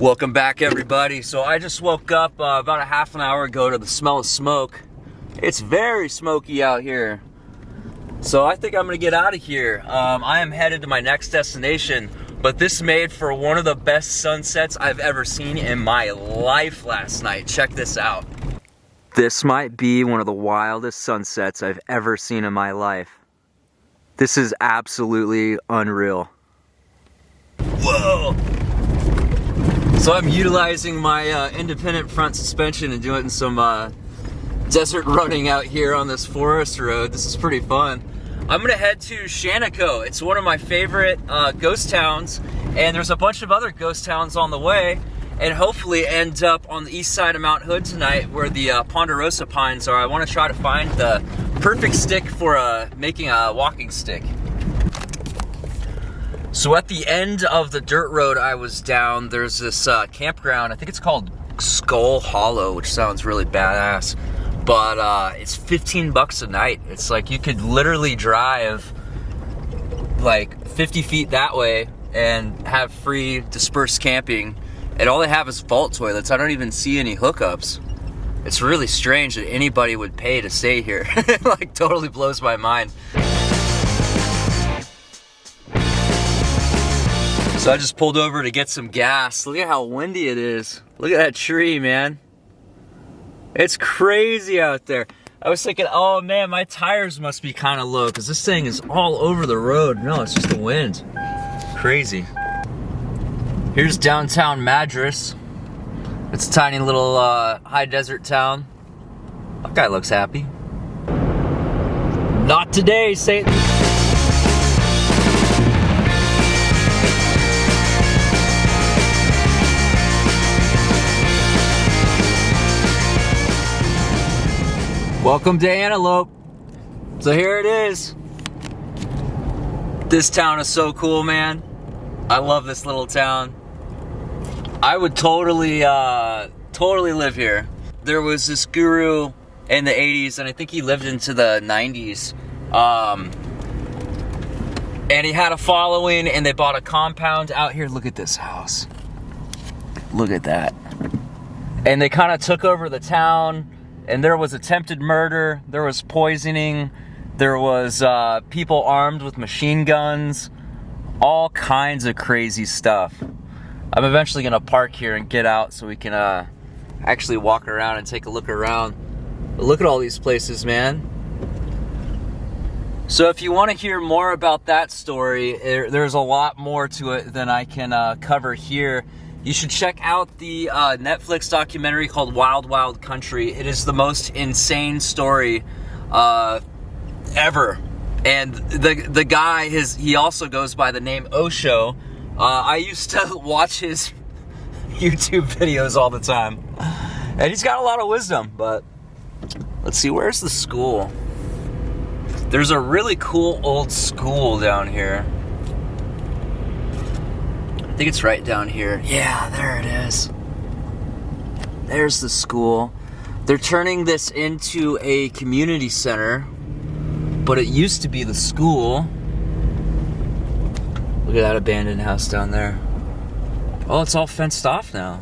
Welcome back, everybody. So I just woke up about a half an hour ago to the smell of smoke. It's very smoky out here. So I think I'm gonna get out of here. I am headed to my next destination, but this made for one of the best sunsets I've ever seen in my life last night. Check this out. This might be one of the wildest sunsets I've ever seen in my life. This is absolutely unreal. Whoa! So I'm utilizing my independent front suspension and doing some desert running out here on this forest road. This is pretty fun. I'm gonna head to Shaniko. It's one of my favorite ghost towns, and there's a bunch of other ghost towns on the way, and hopefully end up on the east side of Mount Hood tonight where the ponderosa pines are. I wanna try to find the perfect stick for making a walking stick. So at the end of the dirt road I was down, there's this campground. I think it's called Skull Hollow, which sounds really badass. But it's 15 bucks a night. It's like you could literally drive like 50 feet that way and have free dispersed camping. And all they have is vault toilets. I don't even see any hookups. It's really strange that anybody would pay to stay here. It like totally blows my mind. So I just pulled over to get some gas. Look at how windy it is. Look at that tree, man. It's crazy out there. I was thinking, oh man, my tires must be kind of low because this thing is all over the road. No, it's just the wind. Crazy. Here's downtown Madras. It's a tiny little high desert town. That guy looks happy. Not today, Satan. Welcome to Antelope. So here it is. This town is so cool, man. I love this little town. I would totally live here. There was this guru in the 80s, and I think he lived into the 90s. And he had a following, and they bought a compound out here. Look at this house. Look at that. And they kind of took over the town. And there was attempted murder, there was poisoning, there was people armed with machine guns, all kinds of crazy stuff. I'm eventually gonna park here and get out so we can actually walk around and take a look around. But look at all these places, man. So if you wanna hear more about that story, there's a lot more to it than I can cover here. You should check out the Netflix documentary called Wild Wild Country. It is the most insane story ever. And the guy, he also goes by the name Osho. I used to watch his YouTube videos all the time. And he's got a lot of wisdom, but let's see, where's the school? There's a really cool old school down here. I think it's right down here. Yeah, there it is. There's the school. They're turning this into a community center, but it used to be the school. Look at that abandoned house down there. Oh, it's all fenced off now.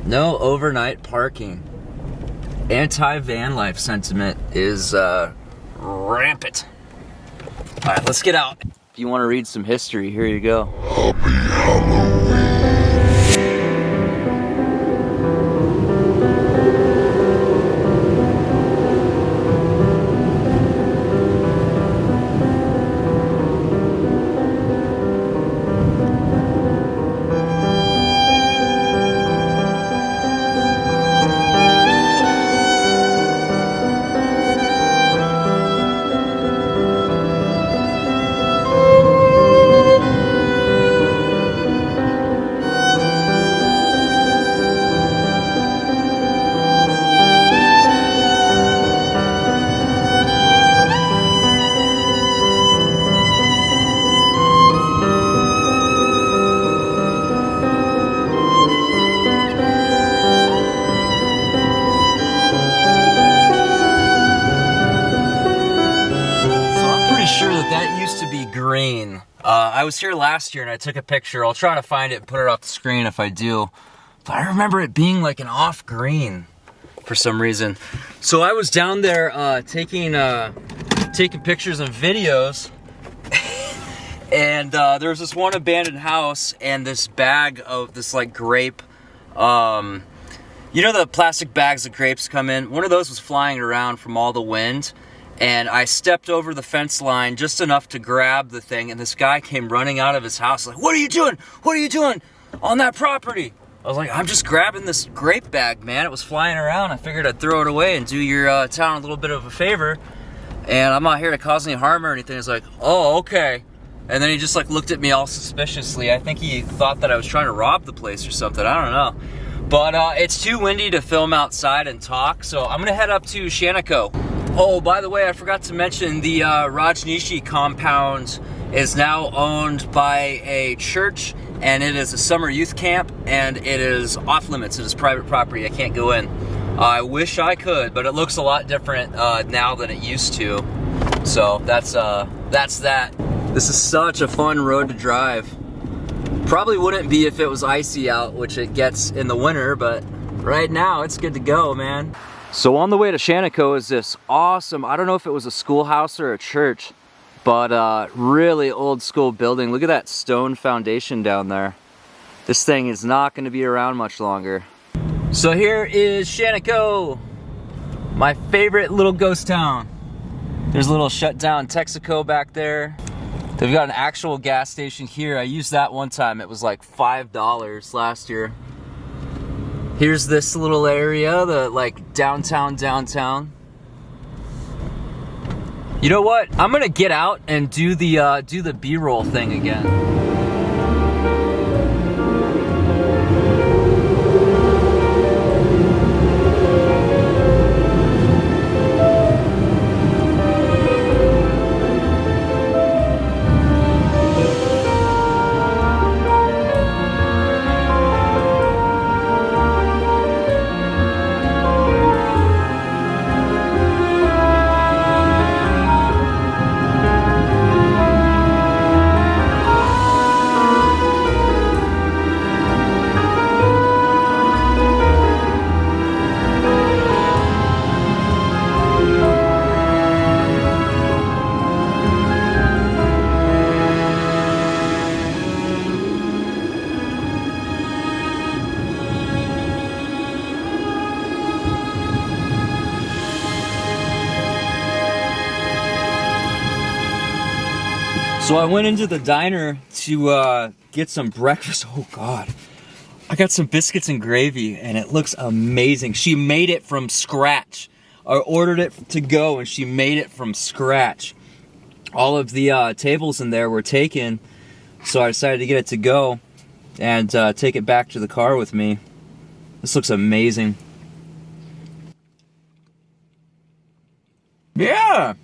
No overnight parking. Anti-van life sentiment is rampant. All right, let's get out. If you want to read some history, here you go. Happy Halloween. I was here last year and I took a picture. I'll try to find it and put it off the screen if I do. But I remember it being like an off green for some reason. So I was down there taking pictures and videos. And there was this one abandoned house and this bag of this like grape, you know the plastic bags that grapes come in? One of those was flying around from all the wind, and I stepped over the fence line just enough to grab the thing, and this guy came running out of his house like, "What are you doing? What are you doing on that property?" I was like, "I'm just grabbing this grape bag, man. It was flying around. I figured I'd throw it away and do your town a little bit of a favor, and I'm not here to cause any harm or anything." He's like, "Oh, okay." And then he just like looked at me all suspiciously. I think he thought that I was trying to rob the place or something. I don't know. But it's too windy to film outside and talk, so I'm gonna head up to Shaniko. Oh, by the way, I forgot to mention the Rajneeshi compound is now owned by a church, and it is a summer youth camp, and it is off limits. It is private property. I can't go in. I wish I could, but it looks a lot different now than it used to. So that's that. This is such a fun road to drive. Probably wouldn't be if it was icy out, which it gets in the winter, but right now it's good to go, man. So on the way to Shaniko is this awesome, I don't know if it was a schoolhouse or a church, but really old school building. Look at that stone foundation down there. This thing is not going to be around much longer. So here is Shaniko, my favorite little ghost town. There's a little shut down Texaco back there. They've got an actual gas station here. I used that one time. It was like $5 last year. Here's this little area, the like downtown. You know what? I'm gonna get out and do the B-roll thing again. So I went into the diner to get some breakfast. Oh God, I got some biscuits and gravy and it looks amazing. She made it from scratch. I ordered it to go and she made it from scratch. All of the tables in there were taken, so I decided to get it to go and take it back to the car with me. This looks amazing. Yeah,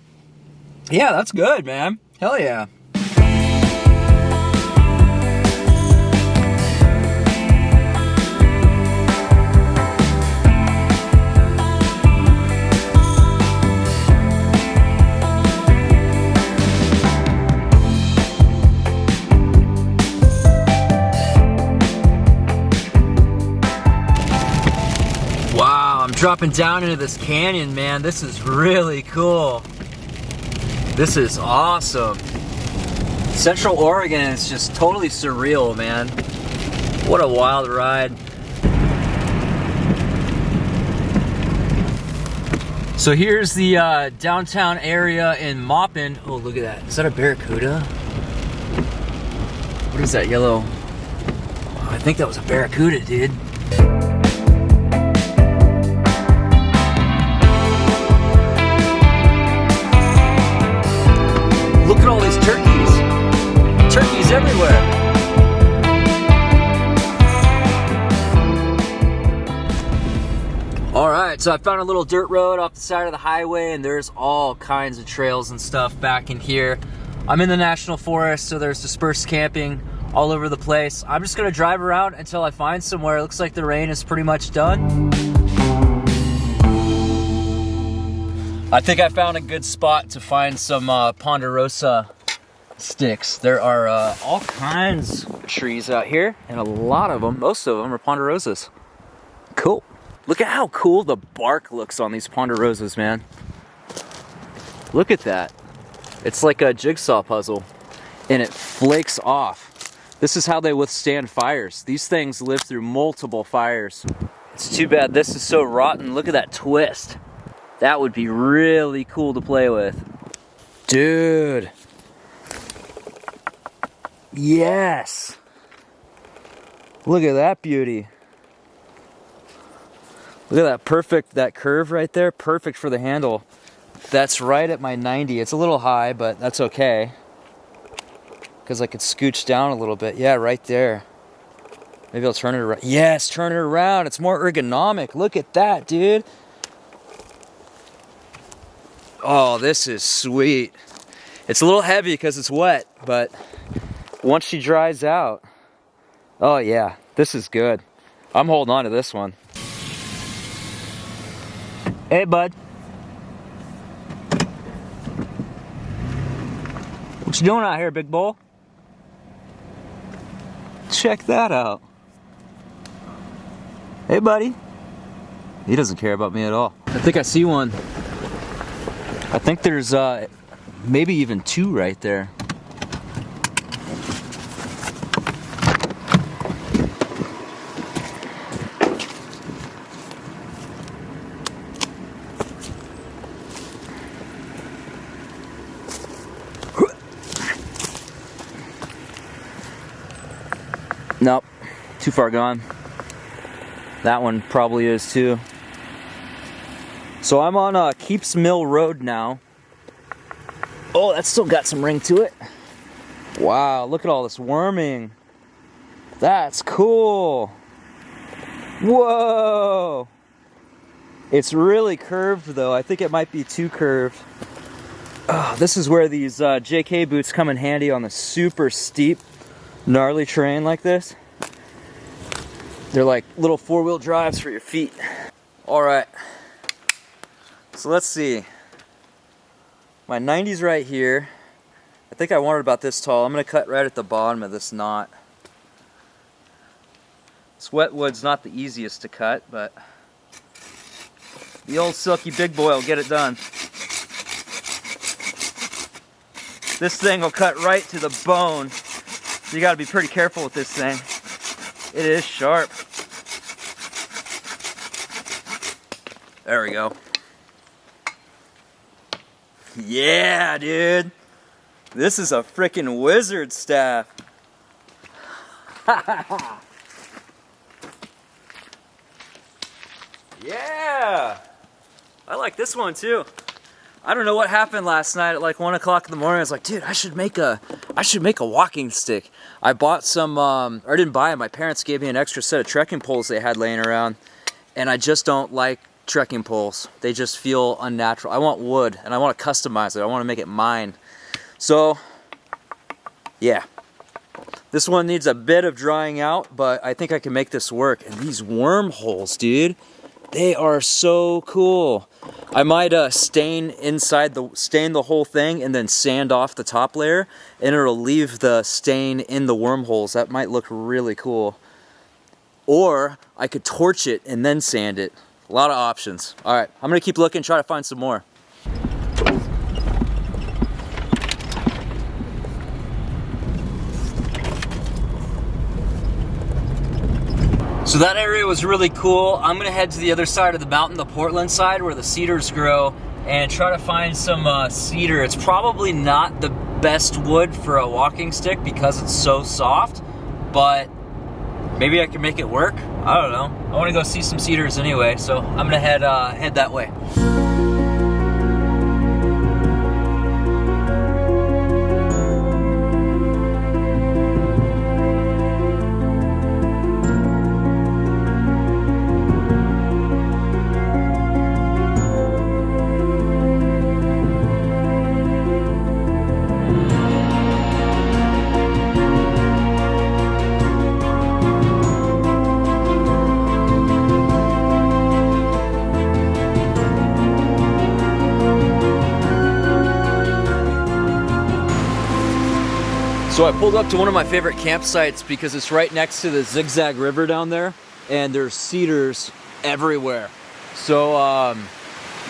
that's good, man. Hell yeah. Dropping down into this canyon, man. This is really cool. This is awesome. Central Oregon is just totally surreal, man. What a wild ride. So here's the downtown area in Mopin. Oh, look at that. Is that a barracuda? What is that yellow? Oh, I think that was a barracuda, dude. Look at all these turkeys. Turkeys everywhere. All right, so I found a little dirt road off the side of the highway and there's all kinds of trails and stuff back in here. I'm in the national forest, so there's dispersed camping all over the place. I'm just gonna drive around until I find somewhere. It looks like the rain is pretty much done. I think I found a good spot to find some ponderosa sticks. There are all kinds of trees out here, and a lot of them, most of them, are ponderosas. Cool. Look at how cool the bark looks on these ponderosas, man. Look at that. It's like a jigsaw puzzle, and it flakes off. This is how they withstand fires. These things live through multiple fires. It's too bad this is so rotten. Look at that twist. That would be really cool to play with. Dude. Yes. Look at that beauty. Look at that that curve right there, perfect for the handle. That's right at my 90. It's a little high, but that's okay. Because I could scooch down a little bit. Yeah, right there. Maybe I'll turn it around. Yes, turn it around. It's more ergonomic. Look at that, dude. Oh, this is sweet. It's a little heavy because it's wet, but once she dries out, oh yeah, this is good. I'm holding on to this one. Hey, bud. What you doing out here, big bull? Check that out. Hey, buddy. He doesn't care about me at all. I think I see one. I think there's maybe even two right there. Nope, too far gone. That one probably is too. So I'm on Keeps Mill Road now. Oh, that's still got some ring to it. Wow, look at all this worming. That's cool. Whoa. It's really curved though. I think it might be too curved. Oh, this is where these JK boots come in handy on the super steep, gnarly terrain like this. They're like little four-wheel drives for your feet. All right, so let's see. My 90's right here. I think I want it about this tall. I'm gonna cut right at the bottom of this knot. This wetwood's not the easiest to cut, but the old silky big boy will get it done. This thing will cut right to the bone. So you gotta be pretty careful with this thing. It is sharp. There we go. Yeah, dude. This is a freaking wizard staff. Yeah. I like this one too. I don't know what happened last night at like 1 o'clock in the morning. I was like, dude, I should make a walking stick. I bought some, or I didn't buy them. My parents gave me an extra set of trekking poles they had laying around. And I just don't like trekking poles. They just feel unnatural. I want wood and I want to customize it. I want to make it mine. So, yeah. This one needs a bit of drying out, but I think I can make this work. And these wormholes, dude, they are so cool. I might stain the whole thing and then sand off the top layer, and it'll leave the stain in the wormholes. That might look really cool. Or I could torch it and then sand it. A lot of options. All right, I'm gonna keep looking, try to find some more. So that area was really cool. I'm gonna head to the other side of the mountain, the Portland side, where the cedars grow, and try to find some cedar. It's probably not the best wood for a walking stick because it's so soft, but maybe I can make it work. I don't know. I wanna go see some cedars anyway, so I'm gonna head that way. So I pulled up to one of my favorite campsites because it's right next to the Zigzag River down there, and there's cedars everywhere. So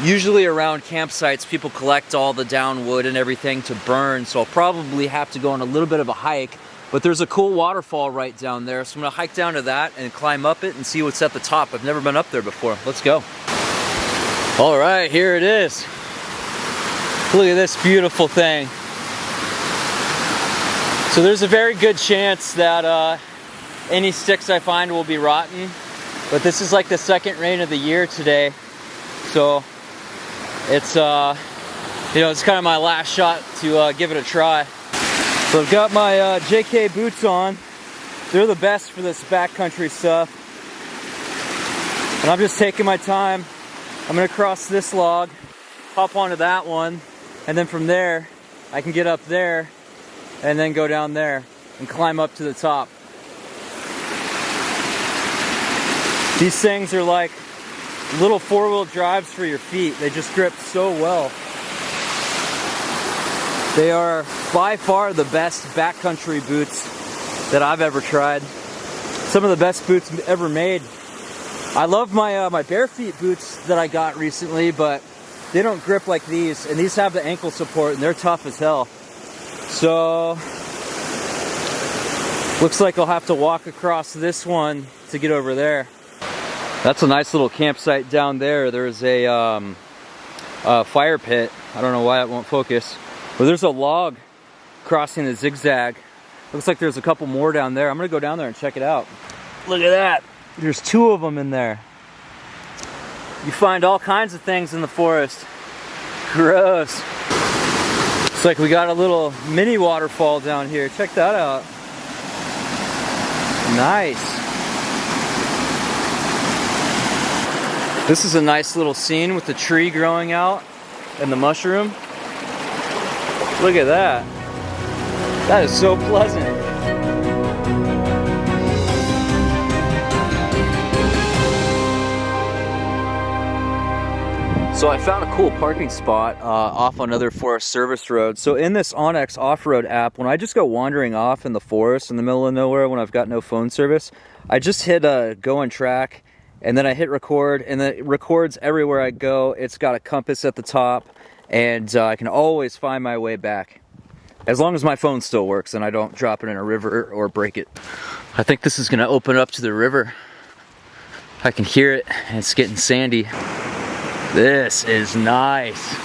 usually around campsites, people collect all the down wood and everything to burn, so I'll probably have to go on a little bit of a hike, but there's a cool waterfall right down there, so I'm gonna hike down to that and climb up it and see what's at the top. I've never been up there before. Let's go. All right, here it is. Look at this beautiful thing. So there's a very good chance that any sticks I find will be rotten, but this is like the second rain of the year today, so it's you know, it's kind of my last shot to give it a try. So I've got my JK boots on. They're the best for this backcountry stuff, and I'm just taking my time. I'm gonna cross this log, hop onto that one, and then from there I can get up there and then go down there and climb up to the top. These things are like little four-wheel drives for your feet. They just grip so well. They are by far the best backcountry boots that I've ever tried. Some of the best boots ever made. I love my my bare feet boots that I got recently, but they don't grip like these, and these have the ankle support and they're tough as hell. So, looks like I'll have to walk across this one to get over there. That's a nice little campsite down there. There's a fire pit. I don't know why it won't focus. But there's a log crossing the zigzag. Looks like there's a couple more down there. I'm gonna go down there and check it out. Look at that. There's two of them in there. You find all kinds of things in the forest. Gross. It's like we got a little mini waterfall down here. Check that out. Nice. This is a nice little scene with the tree growing out and the mushroom. Look at that. That is so pleasant. So I found a cool parking spot off another Forest Service road. So in this Onyx off-road app, when I just go wandering off in the forest in the middle of nowhere when I've got no phone service, I just hit go on track, and then I hit record, and then it records everywhere I go. It's got a compass at the top, and I can always find my way back. As long as my phone still works and I don't drop it in a river or break it. I think this is gonna open up to the river. I can hear it, and it's getting sandy. This is nice.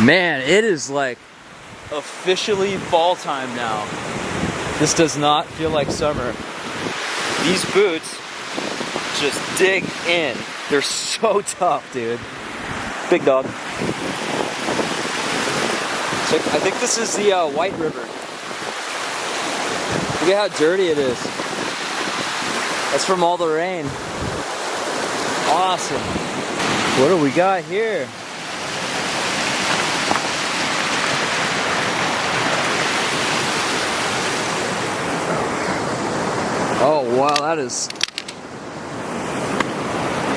Man, it is like officially fall time now. This does not feel like summer. These boots just dig in. They're so tough, dude. Big dog. So I think this is the White River. Look at how dirty it is. That's from all the rain. Awesome. What do we got here? Oh wow, that is...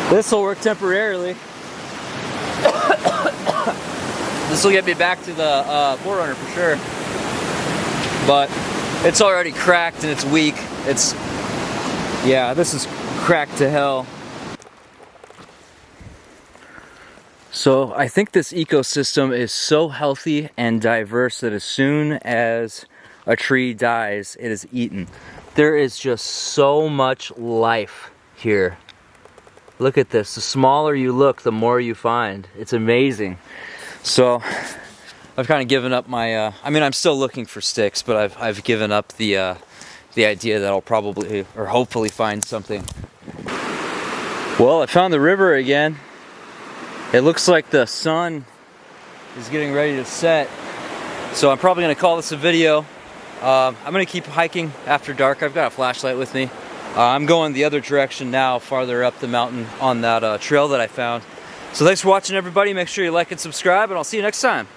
This will work temporarily. This will get me back to the 4Runner for sure. But it's already cracked and it's weak. It's... Yeah, this is cracked to hell. So I think this ecosystem is so healthy and diverse that as soon as a tree dies, it is eaten. There is just so much life here. Look at this. The smaller you look, the more you find. It's amazing. So I've kind of given up my, I mean, I'm still looking for sticks, but I've given up the idea that I'll probably, or hopefully find something. Well, I found the river again. It looks like the sun is getting ready to set. So I'm probably gonna call this a video. I'm gonna keep hiking after dark. I've got a flashlight with me. I'm going the other direction now, farther up the mountain on that trail that I found. So thanks for watching, everybody. Make sure you like and subscribe, and I'll see you next time.